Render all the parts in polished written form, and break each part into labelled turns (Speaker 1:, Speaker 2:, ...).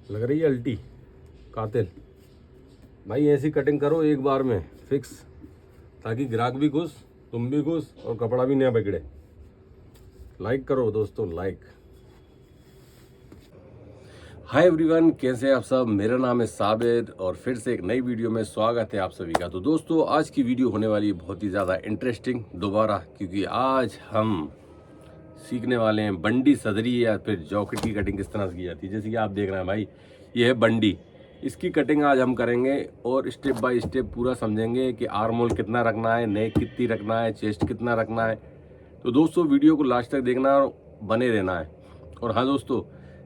Speaker 1: लग रही है अल्टी कातिल। भाई ऐसी कटिंग करो एक बार में फिक्स, ताकि ग्राहक भी खुश, तुम भी खुश और कपड़ा भी नया बिगड़े। लाइक करो दोस्तों, लाइक। हाय एवरीवन, कैसे हैं आप सब। मेरा नाम है साबिर और फिर से एक नई वीडियो में स्वागत है आप सभी का। तो दोस्तों आज की वीडियो होने वाली है बहुत ही ज़्यादा इंटरेस्टिंग दोबारा, क्योंकि आज हम सीखने वाले हैं बंडी सदरी या फिर जॉकेट की कटिंग किस तरह से की जाती है। जैसे कि आप देख रहे हैं भाई, ये है बंडी, इसकी कटिंग आज हम करेंगे और स्टेप बाय स्टेप पूरा समझेंगे कि आर्म होल कितना रखना है, नेक कितनी रखना है, चेस्ट कितना रखना है। तो दोस्तों वीडियो को लास्ट तक देखना और बने रहना है। और हाँ दोस्तों,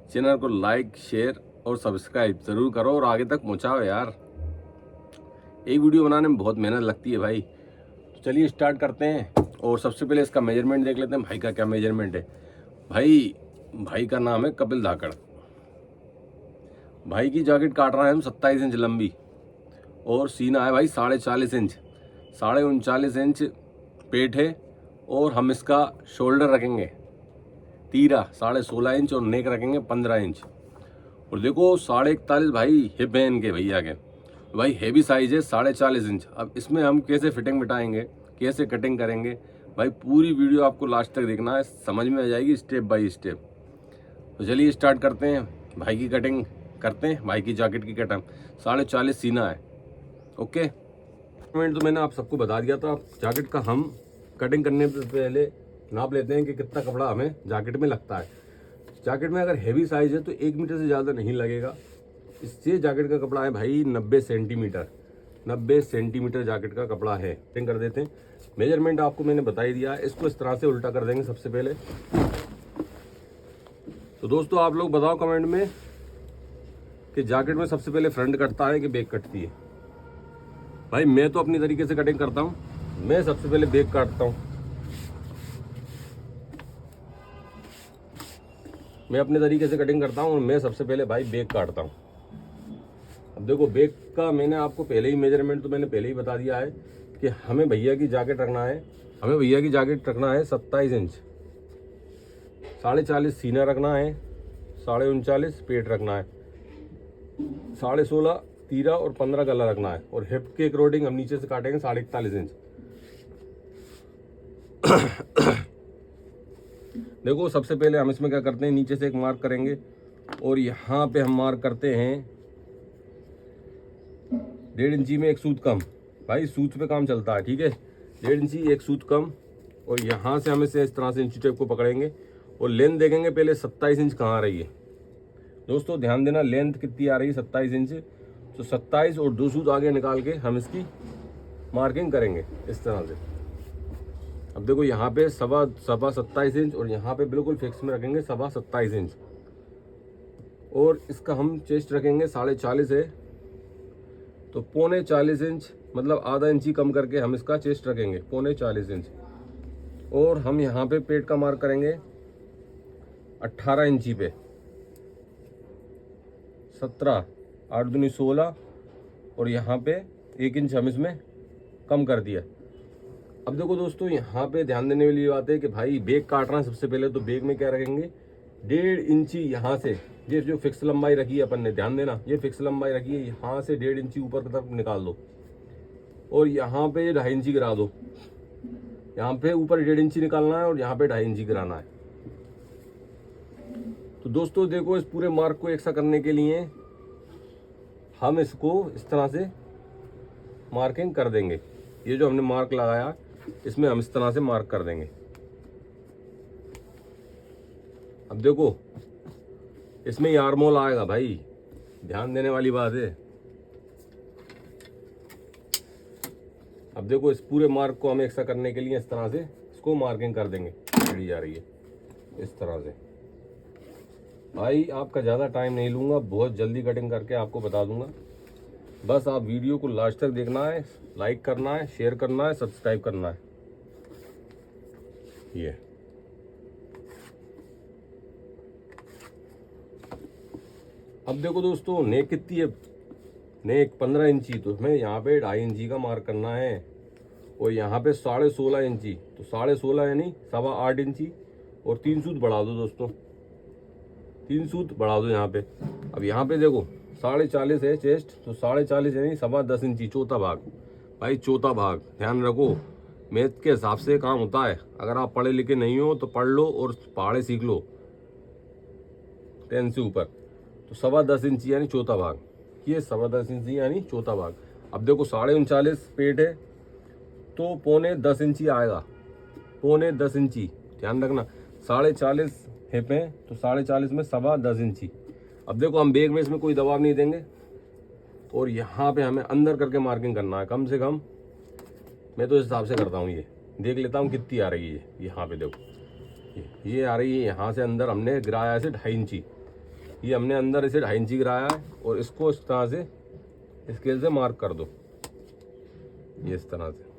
Speaker 1: चैनल को लाइक, शेयर और सब्सक्राइब ज़रूर करो और आगे तक पहुँचाओ यार। एक वीडियो बनाने में बहुत मेहनत लगती है भाई। तो चलिए स्टार्ट करते हैं। और सबसे पहले इसका मेजरमेंट देख लेते हैं, भाई का क्या मेजरमेंट है। भाई का नाम है कपिल धाकड़। भाई की जैकेट काट रहे हैं हम 27 इंच लंबी और सीना है भाई 40.5 इंच, 39.5 इंच पेट है। और हम इसका शोल्डर रखेंगे तीरा 16.5 इंच और नेक रखेंगे 15 इंच। और देखो 41.5 भाई हिप है इनके भैया के, भाई हैवी साइज है 40.5 इंच। अब इसमें हम कैसे फिटिंग बिठाएंगे, कैसे कटिंग करेंगे, भाई पूरी वीडियो आपको लास्ट तक देखना है, समझ में आ जाएगी स्टेप बाय स्टेप। तो चलिए स्टार्ट करते हैं, भाई की कटिंग करते हैं। भाई की जैकेट की कटिंग 40.5 सीना है। ओके, तो मैंने आप सबको बता दिया था। जैकेट का हम कटिंग करने से पहले नाप लेते हैं कि कितना कपड़ा हमें जैकेट में लगता है। जैकेट में अगर हैवी साइज है तो 1 मीटर से ज़्यादा नहीं लगेगा। इससे जैकेट का कपड़ा है भाई 90 सेंटीमीटर, 90 सेंटीमीटर जैकेट का कपड़ा है। कटिंग कर देते हैं। मेजरमेंट आपको मैंने बता ही दिया, इसको इस तरह से उल्टा कर देंगे सबसे पहले। तो दोस्तों आप लोग बताओ कमेंट में कि जैकेट में सबसे पहले फ्रंट कटता है कि बैक कटती है। भाई मैं तो अपनी तरीके से कटिंग करता हूँ, मैं सबसे पहले बैक काटता हूँ। मैं अपने तरीके से कटिंग करता हूँ और मैं सबसे पहले भाई बैक काटता हूँ। अब देखो बैक का मैंने आपको पहले ही मेजरमेंट तो मैंने पहले ही बता दिया है कि हमें भैया की जैकेट रखना है, 27 इंच, 40.5 सीना रखना है, 39.5 पेट रखना है, 16.5 तीरा और 15 गला रखना है। और हिप के अकॉर्डिंग हम नीचे से काटेंगे 41.5 इंच। देखो सबसे पहले हम इसमें क्या करते हैं, नीचे से एक मार्क करेंगे और यहाँ पे हम मार्क करते हैं 1.5 इंची में एक सूत कम। भाई सूत पे काम चलता है, ठीक है। 1.5 इंची एक सूत कम। और यहाँ से हम इसे इस तरह से इंची टेप को पकड़ेंगे और लेंथ देखेंगे पहले 27 इंच कहाँ आ रही है। दोस्तों ध्यान देना, लेंथ कितनी आ रही है 27 इंच। तो 27 और 2 सूत आगे निकाल के हम इसकी मार्किंग करेंगे इस तरह से। अब देखो यहाँ पे सवा 27 इंच और यहाँ पे बिल्कुल फिक्स में रखेंगे 27 इंच। और इसका हम चेस्ट रखेंगे 40.5 है, तो 40.25 इंच, मतलब आधा इंची कम करके हम इसका चेस्ट रखेंगे 40.25 इंच। और हम यहाँ पे पेट का मार्क करेंगे 18 इंची पे, 17, 8 दूनी 16 और यहाँ पे 1 इंच हम इसमें कम कर दिया। अब देखो दोस्तों यहाँ पे ध्यान देने वाली बात है कि भाई बैक काट रहे हैं सबसे पहले, तो बैक में क्या रखेंगे 1.5 इंची यहाँ से, ये जो फिक्स लंबाई रखी है अपन ने, ध्यान देना ये फिक्स लंबाई रखी है, यहाँ से 1.5 इंची ऊपर की तरफ निकाल दो और यहाँ पे 2.5 इंची गिरा दो। यहाँ पे ऊपर 1.5 इंची निकालना है और यहाँ पे 2.5 इंची गिराना है। तो दोस्तों देखो इस पूरे मार्क को एक सा करने के लिए हम इसको इस तरह से मार्किंग कर देंगे। ये जो हमने मार्क लगाया इसमें हम इस तरह से मार्क कर देंगे। अब देखो इसमें ये आर्म होल आएगा भाई, ध्यान देने वाली बात है। अब देखो इस पूरे मार्क को हम एक सा करने के लिए इस तरह से इसको मार्किंग कर देंगे, चढ़ी जा रही है इस तरह से। भाई आपका ज़्यादा टाइम नहीं लूँगा, बहुत जल्दी कटिंग करके आपको बता दूंगा। बस आप वीडियो को लास्ट तक देखना है, लाइक करना है, शेयर करना है, सब्सक्राइब करना है। ये अब देखो दोस्तों नेक कितनी है, नेक 15 इंची, तो हमें यहाँ पे 2.5 इंची का मार्क करना है। और यहाँ पे 16.5 इंची, तो 16.5 यानी 8.25 इंची और 3 सूत बढ़ा दो दोस्तों। 3 सूत बढ़ा दो यहाँ पे। अब यहाँ पे देखो 40.5 है चेस्ट, तो 40.5 यानी 10.25 इंची, चौथा भाग भाई, चौथा भाग। ध्यान रखो, मैथ के हिसाब से काम होता है। अगर आप पढ़े लिखे नहीं हो तो पढ़ लो और पहाड़े सीख लो 10 से ऊपर। तो 10.25 इंची यानी चौथा भाग, ये 10.25 इंची यानी चौथा भाग। अब देखो 39.5 पेट है तो 9.25 इंची आएगा, 9.25 इंची। ध्यान रखना, 40.5 हिप है तो 40.5 में 10.25 इंची। अब देखो हम बैग में इसमें कोई दबाव नहीं देंगे और यहाँ पे हमें अंदर करके मार्किंग करना है। कम से कम मैं तो इस हिसाब से करता हूँ, ये देख लेता हूँ कितनी आ रही है। यहाँ पे देखो ये आ रही है, यहाँ से अंदर हमने गिराया इसे 2.5 इंची, ये हमने अंदर इसे 2.5 इंची गिराया है और इसको इस तरह से स्केल से मार्क कर दो, ये इस तरह से।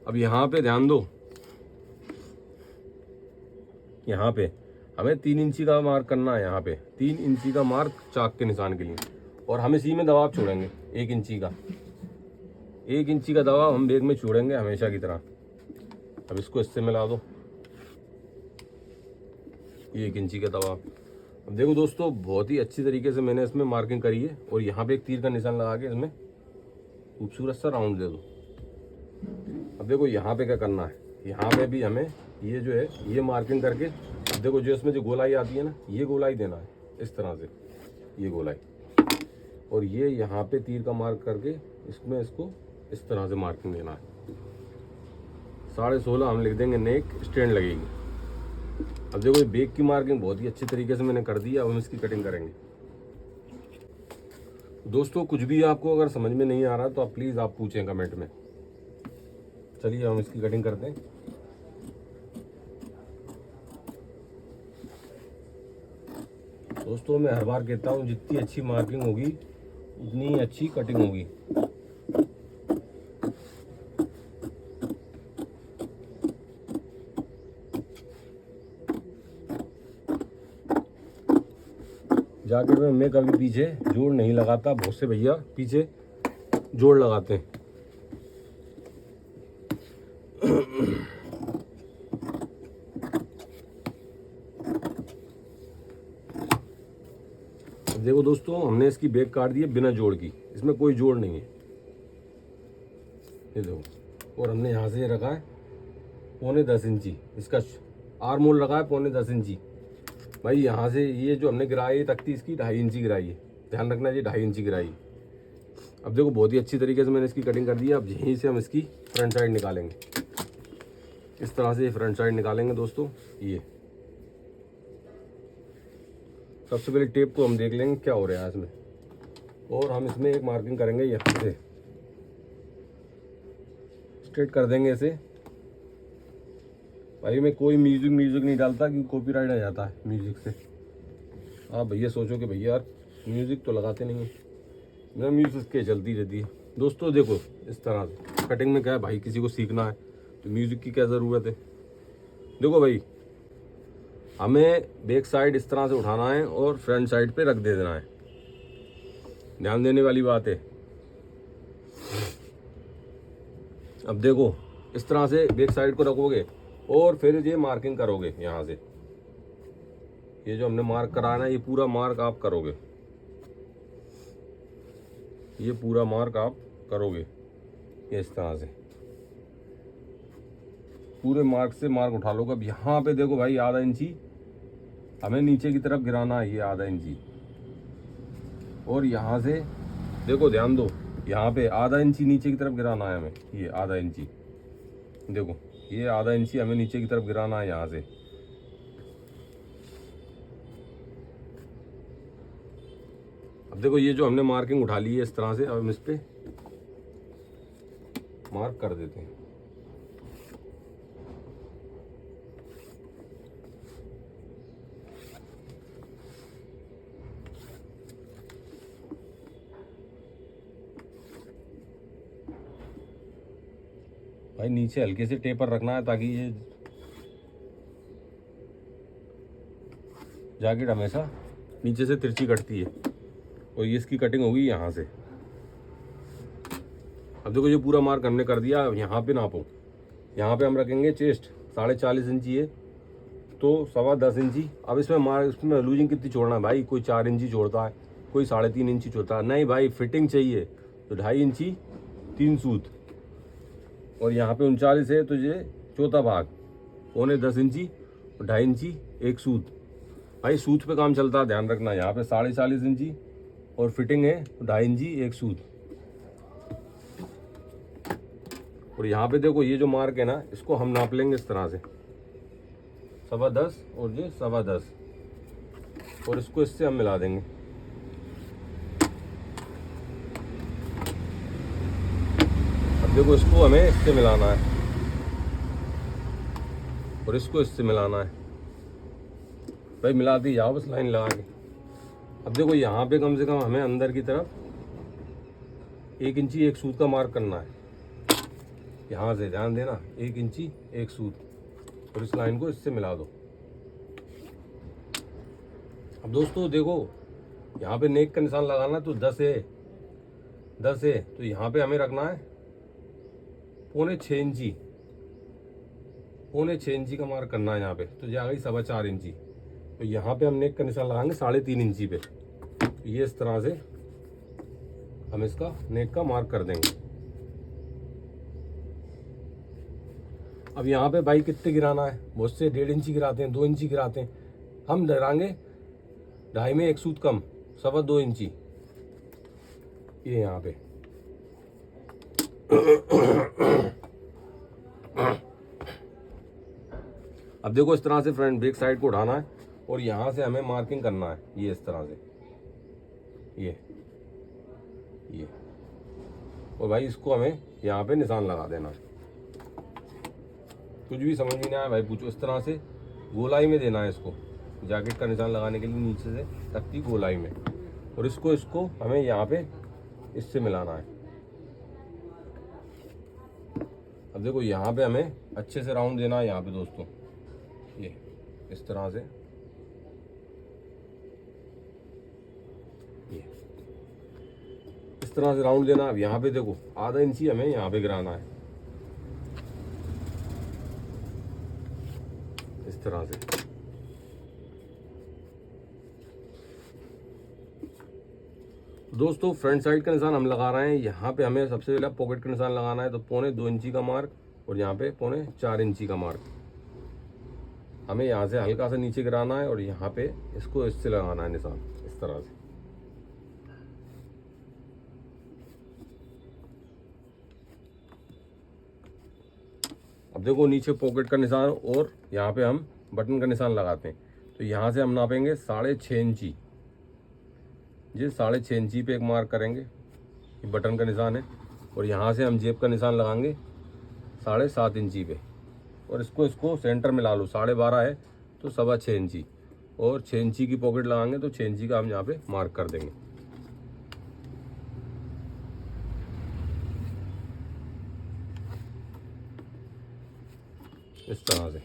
Speaker 1: अब यहाँ पे ध्यान दो, यहाँ पे हमें 3 इंची का मार्क करना है, यहाँ पे 3 इंची का मार्क चाक के निशान के लिए, और हम इसी में दबाव छोड़ेंगे 1 इंची का, 1 इंची का दबाव हम बैग में छोड़ेंगे हमेशा की तरह। अब इसको इससे मिला दो, 1 इंची का दबाव। अब देखो दोस्तों, बहुत ही अच्छी तरीके से मैंने इसमें मार्किंग करी है और यहाँ पे एक तीर का निशान लगा के इसमें खूबसूरत सा राउंड दे दो। अब देखो यहाँ पे क्या करना है, यहाँ पे भी हमें ये जो है ये मार्किंग करके, अब देखो जो इसमें जो गोलाई आती है ना, ये गोलाई देना है इस तरह से, ये गोलाई, और ये यहाँ पे तीर का मार्क करके इसमें इसको इस तरह से मार्किंग देना है। 16.5 हम लिख देंगे, नेक स्टैंड लगेगी। अब देखो ये बैग की मार्किंग बहुत ही अच्छी तरीके से मैंने कर दी है। अब हम इसकी कटिंग करेंगे। दोस्तों कुछ भी आपको अगर समझ में नहीं आ रहा तो आप प्लीज़ आप पूछें कमेंट में। चलिए हम इसकी कटिंग करते हैं। दोस्तों मैं हर बार कहता हूँ, जितनी अच्छी मार्किंग होगी उतनी अच्छी कटिंग होगी। जैकेट में मैं कभी पीछे जोड़ नहीं लगाता, बहुत से भैया पीछे जोड़ लगाते हैं। देखो दोस्तों, हमने इसकी बैक काट दी है बिना जोड़ की, इसमें कोई जोड़ नहीं है, ये देखो। और हमने यहाँ से रखा है 9.25 इंची, इसका आर्म होल रखा है 9.25 इंची। भाई यहाँ से ये जो हमने गिराई है तख्ती, इसकी 2.5 इंची गिराई है, ध्यान रखना ये 2.5 इंची गिराई है। अब देखो बहुत ही अच्छी तरीके से मैंने इसकी कटिंग कर दी है। अब यहीं से हम इसकी फ्रंट साइड निकालेंगे, इस तरह से फ्रंट साइड निकालेंगे दोस्तों। ये सबसे पहले टेप को हम देख लेंगे क्या हो रहा है इसमें, और हम इसमें एक मार्किंग करेंगे, यहाँ से स्ट्रेट कर देंगे इसे। भाई मैं कोई म्यूजिक नहीं डालता क्योंकि कॉपीराइट आ जाता है म्यूजिक से। आप भैया सोचो कि भैया यार म्यूजिक तो लगाते नहीं है, मेरा म्यूजिक के चलती रहती है। दोस्तों देखो इस तरह से कटिंग में क्या है भाई, किसी को सीखना है तो म्यूजिक की क्या ज़रूरत है। देखो भाई, हमें बैक साइड इस तरह से उठाना है और फ्रंट साइड पे रख दे देना है, ध्यान देने वाली बात है। अब देखो इस तरह से बैक साइड को रखोगे और फिर ये मार्किंग करोगे यहाँ से, ये जो हमने मार्क कराना है ये पूरा मार्क आप करोगे, ये पूरा मार्क आप करोगे ये इस तरह से, पूरे मार्क से मार्क उठा लो। अब यहाँ पे देखो भाई 0.5 इंची हमें नीचे की तरफ गिराना है, ये 0.5 इंची। और यहाँ से देखो ध्यान दो, यहाँ पे 0.5 इंची नीचे की तरफ गिराना है हमें, ये 0.5 इंची। देखो ये 0.5 इंची हमें नीचे की तरफ गिराना है यहाँ से। अब देखो ये जो हमने मार्किंग उठा ली है इस तरह से, अब हम इस पे मार्क कर देते हैं। भाई नीचे हल्के से टेपर रखना है ताकि ये जैकेट हमेशा नीचे से तिरछी कटती है, और ये इसकी कटिंग होगी यहाँ से। अब देखो ये पूरा मार्क हमने कर दिया। अब यहाँ पे नापो, यहाँ पे हम रखेंगे चेस्ट 40.5 इंची है दोस्तों 10.25 इंची। अब इसमें लूजिंग कितनी छोड़ना है भाई, कोई 4 इंची छोड़ता है, कोई 3.5 इंची छोड़ता है, नहीं भाई फिटिंग चाहिए तो 2.5 इंची 3 सूत, और यहाँ पे 39 है तो ये चौथा भाग, 9.25 इंची और 2.5 इंची 1 सूत। भाई सूत पे काम चलता है, ध्यान रखना। यहाँ पे 40.5 इंची और फिटिंग है 2.5 इंची 1 सूत। और यहाँ पे देखो ये जो मार्क है ना, इसको हम नाप लेंगे इस तरह से, 10.25 और ये 10.25, और इसको इससे हम मिला देंगे। अब देखो इसको हमें इससे मिलाना है और इसको इससे मिलाना है। भाई मिला दी जाओ बस लाइन लगा के। अब देखो यहाँ पे कम से कम हमें अंदर की तरफ 1 इंची 1 सूत का मार्क करना है। यहाँ से ध्यान देना, 1 इंची 1 सूत, और इस लाइन को इससे मिला दो। अब दोस्तों देखो यहाँ पे नेक का निशान लगाना है तो 10 है तो यहाँ पे हमें रखना है 6.25 इंची, 6.25 इंची का मार्क करना है यहाँ पे, तो ये आ गई 4.25 इंची। तो यहाँ पे हम नेक का निशान लगाएंगे 3.5 इंची पे। तो ये इस तरह से हम इसका नेक का मार्क कर देंगे। अब यहाँ पे भाई कितने गिराना है, बहुत से 1.5 इंची गिराते हैं, 2 इंची गिराते हैं, हम डराएंगे 2.5 में 1 सूत कम, 2.25 इंची ये यहाँ पे। अब देखो इस तरह से फ्रंट बैक साइड को उठाना है और यहाँ से हमें मार्किंग करना है, ये इस तरह से, ये और भाई इसको हमें यहाँ पे निशान लगा देना है। कुछ भी समझ में नहीं आया भाई पूछो। इस तरह से गोलाई में देना है इसको, जैकेट का निशान लगाने के लिए नीचे से तख्ती गोलाई में, और इसको हमें यहाँ पे इससे मिलाना है। अब देखो यहाँ पे हमें अच्छे से राउंड देना है यहाँ पे दोस्तों, ये इस तरह से, ये इस तरह से राउंड देना। अब यहाँ पे देखो 0.5 इंची हमें यहाँ पे गिराना है इस तरह से। दोस्तों फ्रंट साइड का निशान हम लगा रहे हैं, यहाँ पे हमें सबसे पहले पॉकेट का निशान लगाना है, तो 2.25 इंची का मार्क और यहाँ पे 4.25 इंची का मार्क हमें यहाँ से हल्का सा नीचे गिराना है और यहाँ पे इसको इससे लगाना है निशान इस तरह से। अब देखो नीचे पॉकेट का निशान और यहाँ पे हम बटन का निशान लगाते हैं, तो यहाँ से हम नापेंगे 6.5 इंची, ये 6.5 इंची पे एक मार्क करेंगे, ये बटन का निशान है, और यहाँ से हम जेब का निशान लगाएंगे 7.5 इंची पे, और इसको सेंटर में ला लो, 12.5 है तो 6.25 इंची, और 6 इंची की पॉकेट लगाएंगे तो 6 इंची का हम यहाँ पे मार्क कर देंगे। इस तरह से।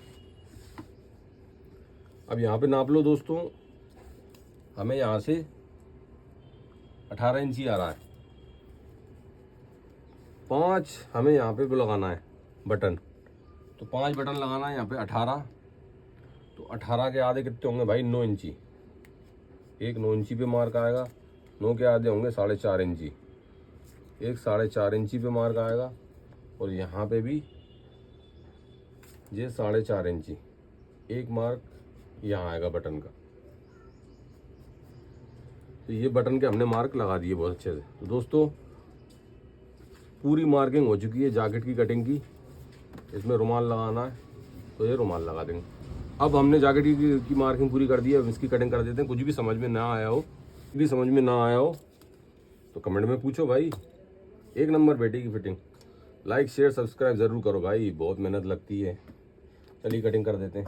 Speaker 1: अब यहाँ पे नाप लो दोस्तों, हमें यहाँ से 18 इंची आ रहा है, 5 हमें यहाँ पे लगाना है बटन, तो 5 बटन लगाना है यहाँ पे 18, तो 18 के आधे कितने होंगे भाई 9 इंची, एक 9 इंची पे मार्क आएगा, 9 के आधे होंगे 4.5 इंची, एक 4.5 इंची पे मार्क आएगा, और यहाँ पे भी ये 4.5 इंची, एक मार्क यहाँ आएगा बटन का। तो ये बटन के हमने मार्क लगा दिए बहुत अच्छे से। तो दोस्तों पूरी मार्किंग हो चुकी है जैकेट की कटिंग की, इसमें रुमाल लगाना है तो ये रुमाल लगा देंगे। अब हमने जैकेट की मार्किंग पूरी कर दी है, अब इसकी कटिंग कर देते हैं। कुछ भी समझ में ना आया हो तो कमेंट में पूछो भाई, 1 नंबर बेटे की फिटिंग। लाइक शेयर सब्सक्राइब ज़रूर करो भाई, बहुत मेहनत लगती है। चलिए कटिंग कर देते हैं।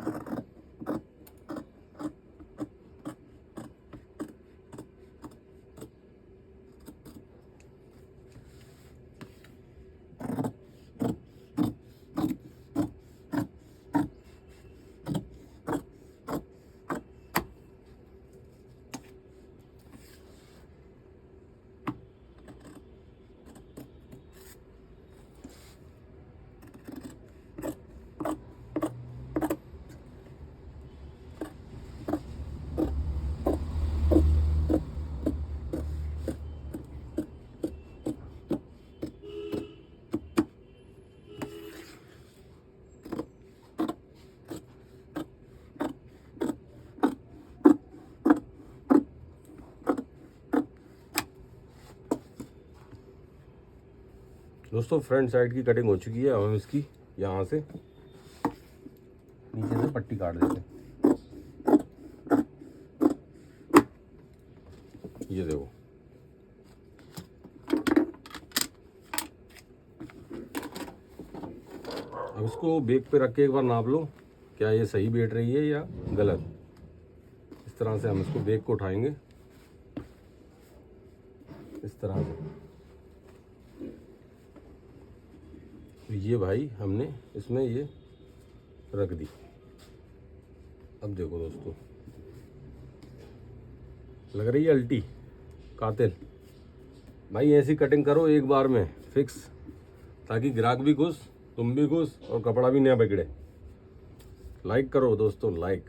Speaker 1: दोस्तों फ्रंट साइड की कटिंग हो चुकी है। अब हम इसकी यहाँ से नीचे से पट्टी काट देते हैं। ये देखो, अब इसको बेक पे रख के एक बार नाप लो, क्या ये सही बैठ रही है या गलत। इस तरह से हम इसको बेक को उठाएंगे, इस तरह से। तो ये भाई हमने इसमें ये रख दी। अब देखो दोस्तों, लग रही है अल्टी कातिल। भाई ऐसी कटिंग करो एक बार में फिक्स, ताकि ग्राहक भी खुश, तुम भी खुश और कपड़ा भी नया बिगड़े। लाइक करो दोस्तों, लाइक।